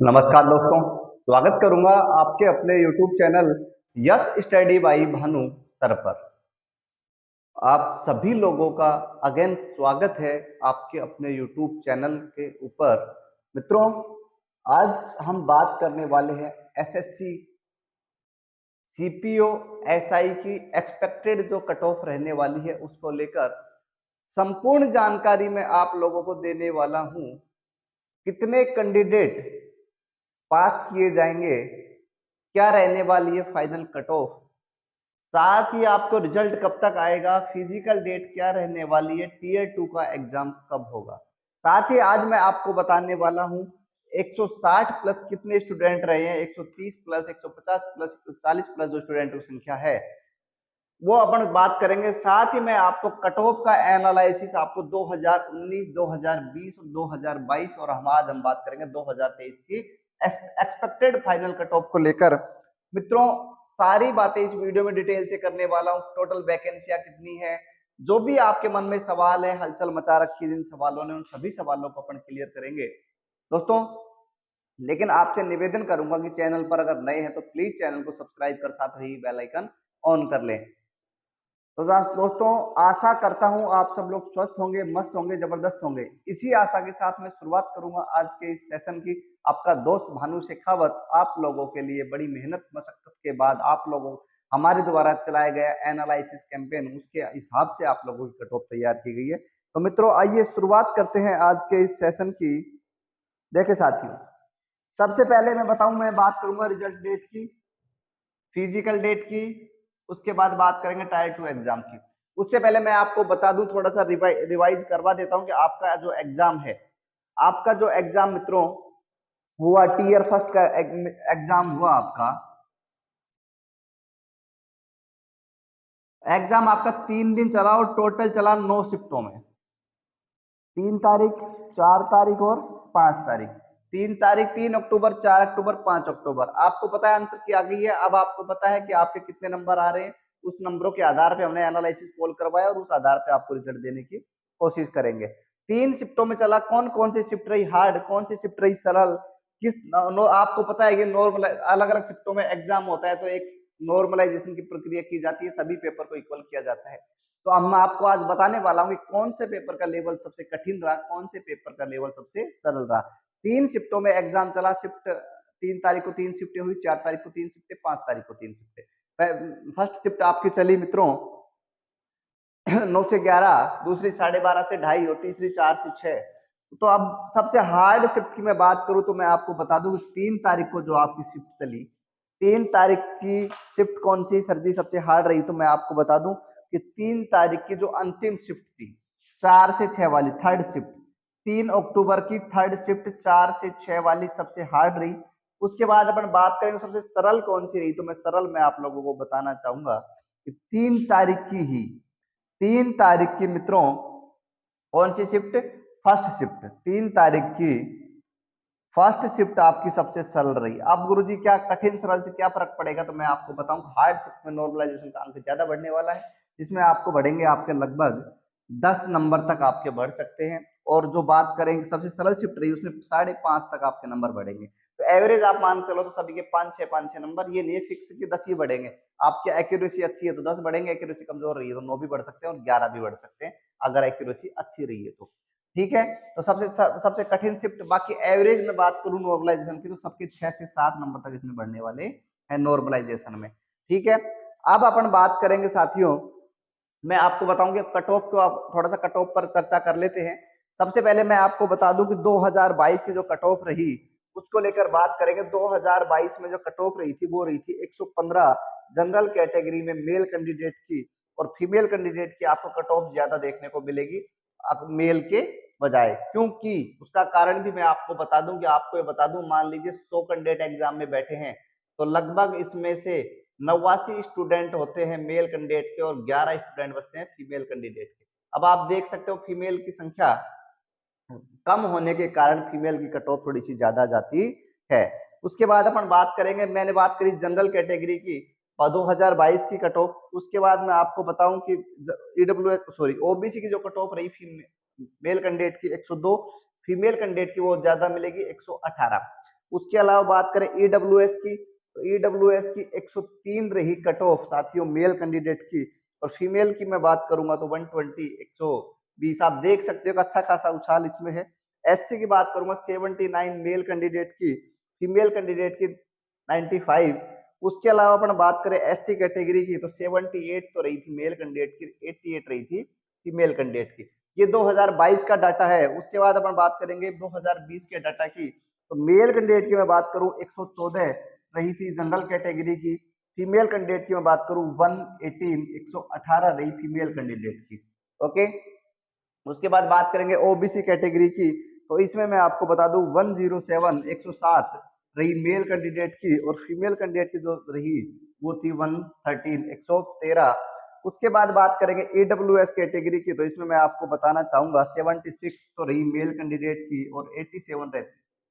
नमस्कार दोस्तों, स्वागत करूंगा आपके अपने YouTube channel yes study by Bhanu sir पर। आप सभी लोगों का अगेन स्वागत है आपके अपने YouTube चैनल के ऊपर। मित्रों, आज हम बात करने वाले हैं एसएससी सीपीओ एसआई की एक्सपेक्टेड जो कट ऑफ रहने वाली है उसको लेकर संपूर्ण जानकारी मैं आप लोगों को देने वाला हूं। कितने कैंडिडेट पास किए जाएंगे, क्या रहने वाली है फाइनल कट ऑफ, साथ ही आपको रिजल्ट कब तक आएगा, फिजिकल डेट क्या रहने वाली है, टीयर 2 का एग्जाम कब होगा। साथ ही आज मैं आपको बताने वाला हूं 160 प्लस कितने स्टूडेंट रहे हैं, 130 प्लस, 150 प्लस, 140 प्लस जो स्टूडेंट की संख्या है वो अपन बात करेंगे। साथ ही मैं आपको कट ऑफ का एनालिसिस आपको 2019, 2020 और 2022 और आज हम बात करेंगे 2023 की एक्सपेक्टेड फाइनल कट ऑफ को लेकर। मित्रों, सारी बातें इस वीडियो में डिटेल से करने वाला हूं। टोटल वैकेंसियां कितनी है, जो भी आपके मन में सवाल है, हलचल मचा रखी है जिन सवालों ने, उन सभी सवालों को अपन क्लियर करेंगे दोस्तों। लेकिन आपसे निवेदन करूंगा कि चैनल पर अगर नए हैं तो प्लीज चैनल को सब्सक्राइब कर साथ ही बेल आइकन ऑन कर लें। तो दोस्तों, आशा करता हूं आप सब लोग स्वस्थ होंगे, मस्त होंगे, जबरदस्त होंगे। इसी आशा के साथ मैं शुरुआत करूंगा आज के इस सेशन की। आपका दोस्त भानु शेखावत आप लोगों के लिए बड़ी मेहनत मशक्कत के बाद आप लोगों हमारे द्वारा चलाया गया एनालिसिस कैंपेन, उसके हिसाब से आप लोगों की कट ऑफ तैयार की गई है। तो मित्रों, आइए शुरुआत करते हैं आज के इस सेशन की। देखे साथियों, सबसे पहले मैं बताऊं, मैं बात करूंगा रिजल्ट डेट की, फिजिकल डेट की, उसके बाद बात करेंगे टायर 2 एग्जाम की। उससे पहले मैं आपको बता दूं, थोड़ा सा रिवाइज करवा देता हूं कि आपका जो एग्जाम है, आपका जो एग्जाम मित्रों हुआ, टीयर फर्स्ट का एग्जाम हुआ आपका। एग्जाम आपका 3 दिन चला और टोटल चला 9 शिफ्टों में। 3 तारीख, 4 तारीख और 5 तारीख। 3 तारीख, 3 अक्टूबर, 4 अक्टूबर, 5 अक्टूबर। आपको पता है आंसर की आ गई है। अब आपको पता है कि आपके कितने नंबर आ रहे हैं। उस नंबरों के आधार पे हमने एनालिसिस पोल करवाया और उस आधार पे आपको रिजल्ट देने की कोशिश करेंगे। 3 शिफ्टों में चला। कौन कौन सी शिफ्ट रही हार्ड, कौन सी शिफ्ट रही सरल, किस आपको पता है कि नॉर्मल अलग अलग शिफ्टों में एग्जाम होता है, तो एक नॉर्मलाइजेशन की प्रक्रिया की जाती है, सभी पेपर को इक्वल किया जाता है। तो अब मैं आपको आज बताने वाला हूँ कि कौन से पेपर का लेवल सबसे कठिन रहा, कौन से पेपर का लेवल सबसे सरल रहा। 3 शिफ्टों में एग्जाम चला। शिफ्ट 3 तारीख को 3 शिफ्टें हुई, 4 तारीख को 3 शिफ्टें, 5 तारीख को 3 शिफ्टें। फर्स्ट शिफ्ट आपकी चली मित्रों 9 से 11, दूसरी 12:30 से 2:30 और तीसरी 4 से 6। तो अब सबसे हार्ड शिफ्ट की मैं बात करूं तो मैं आपको बता दूं कि 3 तारीख को जो आपकी शिफ्ट चली, 3 तारीख की शिफ्ट कौन सी सर जी सबसे हार्ड रही, तो मैं आपको बता दूं कि 3 तारीख की जो अंतिम शिफ्ट थी 4 से 6 वाली थर्ड शिफ्ट, 3 अक्टूबर की थर्ड शिफ्ट 4 से 6 वाली सबसे हार्ड रही। उसके बाद अपन बात करेंगे सबसे सरल कौन सी रही, तो मैं सरल मैं आप लोगों को बताना चाहूंगा कि 3 तारीख की ही, 3 तारीख की मित्रों कौन सी शिफ्ट, फर्स्ट शिफ्ट, 3 तारीख की फर्स्ट शिफ्ट आपकी सबसे सरल रही। अब गुरुजी क्या कठिन सरल से क्या फर्क पड़ेगा, तो मैं आपको बताऊं हार्ड शिफ्ट में नॉर्मलाइजेशन का अंक ज्यादा बढ़ने वाला है, जिसमें आपको बढ़ेंगे आपके लगभग 10 नंबर तक आपके बढ़ सकते हैं। और जो बात करेंगे सबसे सरल शिफ्ट रही उसमें 5.5 तक आपके नंबर बढ़ेंगे। तो एवरेज आप मान चलो तो सभी के 5-6 नंबर, ये नहीं फिक्स कि 10 ही बढ़ेंगे। आपकी एक्यूरेसी अच्छी है तो 10 बढ़ेंगे, एक्यूरेसी कमजोर रही है तो 9 भी बढ़ सकते हैं और 11 भी बढ़ सकते हैं अगर एक्यूरेसी अच्छी रही है तो। ठीक है, तो सबसे कठिन शिफ्ट। बाकी एवरेज में बात करूं नॉर्मलाइजेशन की तो सबके 6 से 7 नंबर तक इसमें बढ़ने वाले हैं नॉर्मलाइजेशन में। ठीक है, अब अपन बात करेंगे साथियों, मैं आपको बताऊंगी कट ऑफ को, आप थोड़ा सा कट ऑफ पर चर्चा कर लेते हैं। सबसे पहले मैं आपको बता दूं कि 2022 की जो कट ऑफ रही उसको लेकर बात करेंगे। 2022 में जो कट ऑफ रही थी वो रही थी 115 जनरल कैटेगरी में मेल कैंडिडेट की, और फीमेल कैंडिडेट की आपको कट ऑफ ज्यादा देखने को मिलेगी अब मेल के बजाय। क्योंकि उसका कारण भी मैं आपको बता दूं कि आपको ये बता दूं, मान लीजिए 100 कैंडिडेट एग्जाम में बैठे हैं तो लगभग इसमें से 89 स्टूडेंट होते हैं मेल कैंडिडेट के और 11 स्टूडेंट बचते हैं फीमेल कैंडिडेट के। अब आप देख सकते हो फीमेल की संख्या कम होने के कारण फीमेल की कट ऑफ थोड़ी सी ज्यादा जाती है। उसके बाद अपन बात करेंगे, मैंने बात करी जनरल कैटेगरी की और 2022 की कट ऑफ। उसके बाद मैं आपको बताऊं कि ईडब्ल्यू सॉरी ओबीसी की जो कट ऑफ रही मेल कैंडिडेट की 102, फीमेल कैंडिडेट की वो ज्यादा मिलेगी 118। उसके अलावा बात करें ईडब्ल्यूएस की, तो ईडब्ल्यूएस की 103 रही कट ऑफ साथियों मेल कैंडिडेट की, और फीमेल की मैं बात करूंगा तो 120 120 आप देख सकते हो अच्छा खासा उछाल इसमें है। एससी की बात करूंगा 79 मेल कैंडिडेट की, फीमेल कैंडिडेट की 95। उसके अलावा अपन बात करें एसटी कैटेगरी की तो 78 तो रही थी मेल कैंडिडेट की, 88 रही थी फीमेल कैंडिडेट की। ये 2022 का डाटा है। उसके बाद अपन बात करेंगे 2020 के डाटा की, तो मेल कैंडिडेट की मैं बात करूं 114 रही थी जनरल कैटेगरी की, फीमेल कैंडिडेट की मैं बात करूं 118 118 रही फीमेल कैंडिडेट की। ओके, उसके बाद बात करेंगे ओबीसी कैटेगरी की, तो इसमें मैं आपको बता दूं 107 107 रही मेल कैंडिडेट की, और फीमेल कैंडिडेट की जो रही वो थी 113 113। उसके बाद बात करेंगे ईडब्ल्यूएस कैटेगरी की, तो इसमें मैं आपको बताना चाहूंगा 76 तो रही मेल कैंडिडेट की और 87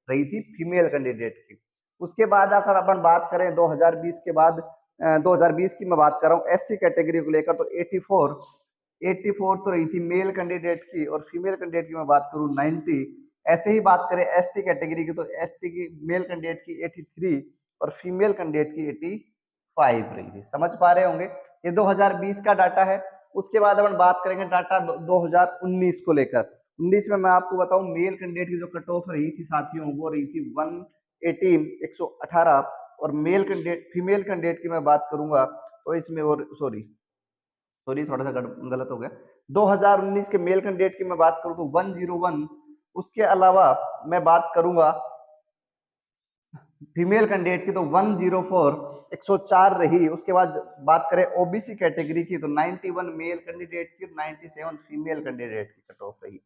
रही थी फीमेल कैंडिडेट की। उसके बाद अगर अपन बात करें 2020 के बाद 2020 की मैं बात कर रहा हूँ एससी कैटेगरी को लेकर, तो 84 तो रही थी मेल कैंडिडेट की, और फीमेल कैंडिडेट की मैं बात करूं 90। ऐसे ही बात करें एसटी कैटेगरी की, तो एसटी की मेल कैंडिडेट की 83 और फीमेल कैंडिडेट की 85 रही थी। समझ पा रहे होंगे, ये 2020 का डाटा है। उसके बाद अपन बात करेंगे डाटा 2019 को लेकर। 19 में मैं आपको बताऊं मेल कैंडिडेट की जो कट ऑफ रही थी साथियों वो रही थी 118 118, और मेल कैंडिडेट फीमेल कैंडिडेट की मैं बात करूंगा तो इसमें, और सॉरी थोड़ा सा गलत हो गया, 2019 के मेल कैंडिडेट की मैं बात करूं तो 101। उसके अलावा मैं बात करूंगा फीमेल कैंडिडेट की तो 104 104 रही। उसके बाद बात करें ओबीसी कैटेगरी की तो 91 मेल कैंडिडेट की, 97 फीमेल कैंडिडेट की कट ऑफ रही।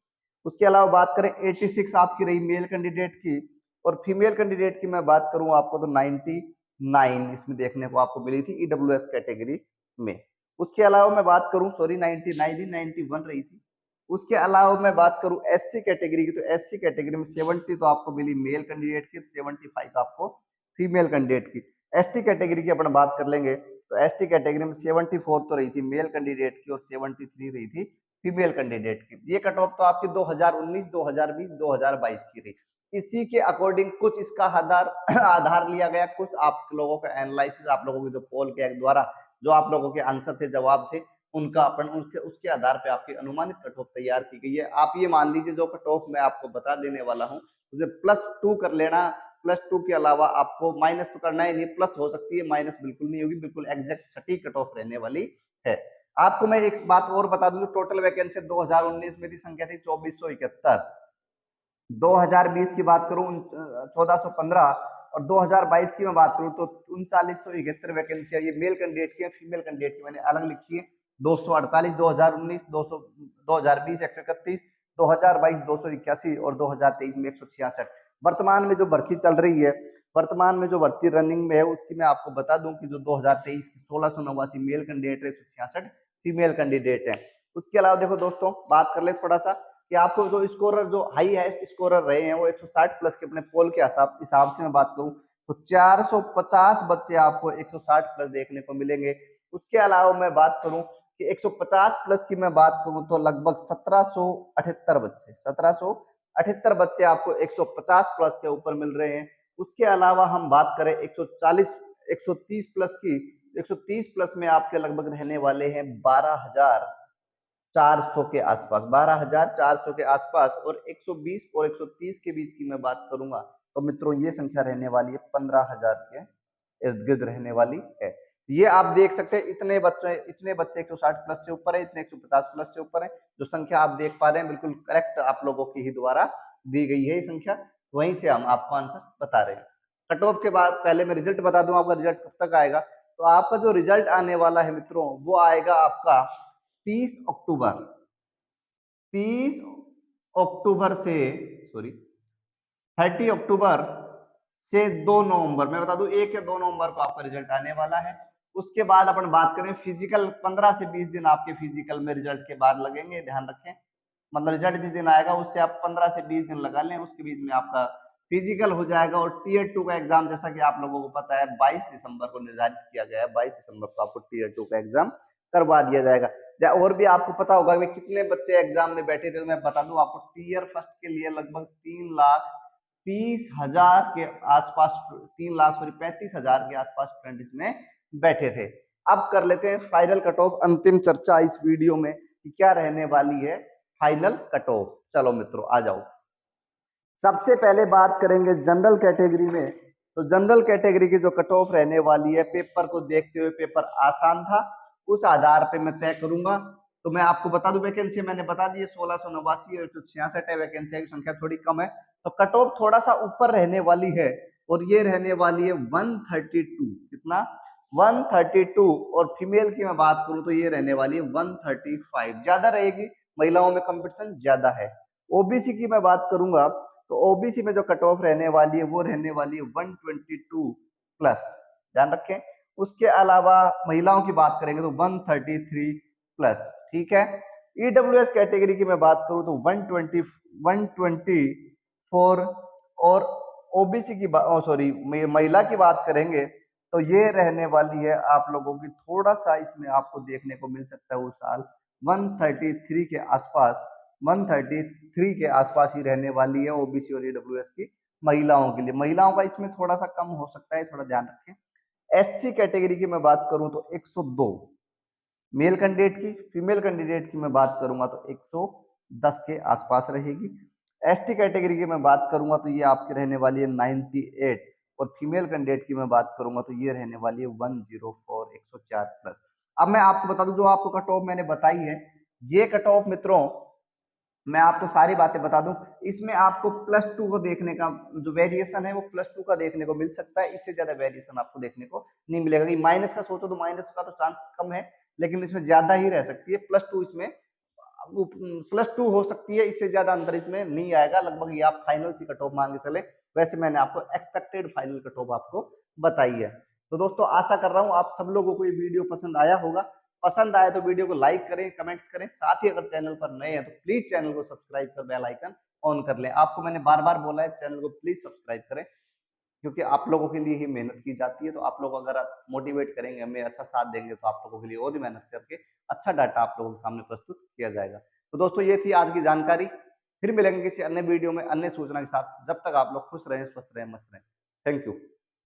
उसके अलावा बात करें 86 आपकी रही मेल कैंडिडेट की, और फीमेल कैंडिडेट की मैं बात करूं आपको तो 99 इसमें देखने को आपको मिली थी ईडब्ल्यूएस कैटेगरी में। उसके अलावा मैं बात करूं सॉरी 99 91 रही थी। उसके अलावा मैं बात करूं एससी कैटेगरी की, तो एससी कैटेगरी में 70 तो आपको मिली मेल कैंडिडेट की, 75 आपको फीमेल कैंडिडेट की। एसटी कैटेगरी की अपन बात कर लेंगे, तो एसटी कैटेगरी में 74 तो रही थी मेल कैंडिडेट की और 73 रही थी फीमेल कैंडिडेट की। ये कट ऑफ तो आपकी 2019 2020 2022 की रही। इसी के अकॉर्डिंग कुछ इसका आधार आधार लिया गया, कुछ आप लोगों का एनालिसिस, आप लोगों के जो पोल के द्वारा जो आप लोगों के आंसर थे, जवाब थे, उनका अपन उसके आधार पे आपकी अनुमानित कट ऑफ तैयार की गई है। आप ये मान लीजिए जो कट ऑफ मैं आपको बता देने वाला हूँ उसे +2 कर लेना। +2 के अलावा आपको माइनस तो करना ही नहीं, प्लस हो सकती है, माइनस बिल्कुल नहीं होगी, बिल्कुल एग्जैक्ट सटीक कट ऑफ रहने वाली है। आपको मैं एक बात और बता दूं, टोटल वैकेंसी 2019 में थी संख्या थी 2471, 2020 की बात करूं 1415, और 2022 की मैं बात करूं तो 3971 वैकेंसी है। ये मेल कैंडिडेट की है, फीमेल कैंडिडेट की मैंने अलग लिखी है। 248 2019, 200 2020 131, 2022 281 और 2023 में 166। वर्तमान में जो भर्ती चल रही है, वर्तमान में जो भर्ती रनिंग में है उसकी मैं आपको बता दूं कि जो 2023 की 1689 मेल कैंडिडेट है, 166 फीमेल कैंडिडेट है। उसके अलावा देखो दोस्तों, बात कर ले थोड़ा सा कि आपको जो स्कोरर जो हाईएस्ट स्कोरर रहे हैं वो 160 प्लस के अपने पोल के हिसाब से मैं बात करूं तो 450 बच्चे आपको 160 प्लस देखने को मिलेंगे। उसके अलावा मैं बात करूं कि 150 प्लस की मैं बात करूं तो लगभग 1778 बच्चे आपको 150 प्लस के ऊपर मिल रहे हैं। उसके अलावा हम बात करें 140 130 प्लस की, 130 प्लस में आपके लगभग रहने वाले हैं 12,400 के आसपास, 12,400 के आसपास, और 120 और 130 के बीच की मैं बात करूंगा तो मित्रों ये संख्या रहने वाली है 15,000 के इर्द गिर्द रहने वाली है। ये आप देख सकते हैं इतने बच्चे 160 प्लस से ऊपर है, इतने 150 प्लस से ऊपर है। जो संख्या आप देख पा रहे हैं बिल्कुल करेक्ट आप लोगों की ही द्वारा दी गई है ये संख्या, वहीं से हम आपको आंसर बता रहे हैं। कट ऑफ के बाद पहले मैं रिजल्ट बता दूं, आपका रिजल्ट कब तक आएगा, तो आपका जो रिजल्ट आने वाला है मित्रों वो आएगा आपका 30 अक्टूबर, 30 अक्टूबर से सॉरी 30 अक्टूबर से 2 नवंबर, मैं बता दूं 1 या 2 नवंबर को आपका रिजल्ट आने वाला है। उसके बाद अपन बात करें फिजिकल, 15 से 20 दिन आपके फिजिकल में रिजल्ट के बाद लगेंगे, ध्यान रखें। मतलब रिजल्ट जिस दिन आएगा उससे आप 15 से 20 दिन लगा लें, उसके बीच में आपका फिजिकल हो जाएगा। और टीयर 2 का एग्जाम जैसा कि आप लोगों को पता है 22 दिसंबर को निर्धारित किया गया है, 22 दिसंबर को आपको टीयर 2 का एग्जाम करवा दिया जाएगा। और भी आपको पता होगा कि कितने बच्चे एग्जाम में बैठे थे, तो मैं बता दूं आपको टीयर फर्स्ट के लिए लगभग 3 लाख 30,000 के आसपास, 35,000 के आसपास स्टूडेंट इसमें बैठे थे। अब कर लेते हैं फाइनल कट ऑफ, अंतिम चर्चा इस वीडियो में कि क्या रहने वाली है फाइनल कट ऑफ। चलो मित्रों आ जाओ। सबसे पहले बात करेंगे जनरल कैटेगरी में। तो जनरल कैटेगरी की जो कट ऑफ रहने वाली है, पेपर को देखते हुए पेपर आसान था, उस आधार पे मैं तय करूंगा। तो मैं आपको बता दूं वैकेंसी मैंने बता दी है 1689 है, 66 है, वैकेंसी की संख्या थोड़ी कम है, तो कट ऑफ थोड़ा सा ऊपर रहने वाली है और ये रहने वाली है 132। कितना? 132। और फीमेल की मैं बात करूं तो ये रहने वाली है 135, ज्यादा रहेगी, महिलाओं में कंपटीशन ज्यादा है। ओबीसी की मैं बात करूंगा तो ओबीसी में जो कट ऑफ रहने वाली है वो रहने वाली है 122 प्लस, ध्यान रखें। उसके अलावा महिलाओं की बात करेंगे तो 133 प्लस, ठीक है। ईडब्ल्यूएस कैटेगरी की मैं बात करूं तो 124, और ओबीसी की सॉरी महिला की बात करेंगे तो ये रहने वाली है आप लोगों की, थोड़ा सा इसमें आपको देखने को मिल सकता है वो साल 133 के आसपास, 133 के आसपास ही रहने वाली है ओबीसी और ईडब्ल्यूएस की महिलाओं के लिए। महिलाओं का इसमें थोड़ा सा कम हो सकता है, थोड़ा ध्यान रखें। एससी कैटेगरी की मैं बात करूं तो 102 मेल कैंडिडेट की, फीमेल कैंडिडेट की मैं बात करूंगा तो 110 के आसपास रहेगी। एसटी कैटेगरी की मैं बात करूंगा तो ये आपकी रहने वाली है 98, और फीमेल कैंडिडेट की मैं बात करूंगा तो ये रहने वाली है 104, 104 प्लस। अब मैं आपको बता दूं जो आपको कट ऑफ मैंने बताई है, ये कट ऑफ मित्रों मैं आपको सारी बातें बता दूं, इसमें आपको +2 को देखने का जो वेरिएशन है वो +2 का देखने को मिल सकता है, इससे ज्यादा वेरिएशन आपको देखने को नहीं मिलेगा। कि माइनस का सोचो तो माइनस का तो चांस कम है, लेकिन इसमें ज्यादा ही रह सकती है। +2 इसमें +2 हो सकती है, इससे ज्यादा अंतर इसमें नहीं आएगा। लगभग ये आप फाइनल सी कट ऑफ मान के चले, वैसे मैंने आपको एक्सपेक्टेड फाइनल कट ऑफ आपको बताई है। तो दोस्तों आशा कर रहा हूँ आप सब लोगों को ये वीडियो पसंद आया होगा। पसंद आए तो वीडियो को लाइक करें, कमेंट्स करें, साथ ही अगर चैनल पर नए हैं तो प्लीज चैनल को सब्सक्राइब कर बेल आइकन ऑन कर लें। आपको मैंने बार बार बोला है चैनल को प्लीज सब्सक्राइब करें, क्योंकि आप लोगों के लिए ही मेहनत की जाती है। तो आप लोग अगर मोटिवेट करेंगे, हमें अच्छा साथ देंगे, तो आप लोगों के लिए और भी मेहनत करके अच्छा डाटा आप लोगों के सामने प्रस्तुत किया जाएगा। तो दोस्तों ये थी आज की जानकारी, फिर मिलेंगे किसी अन्य वीडियो में अन्य सूचना के साथ। जब तक आप लोग खुश रहें, स्वस्थ रहें, मस्त रहें। Thank you.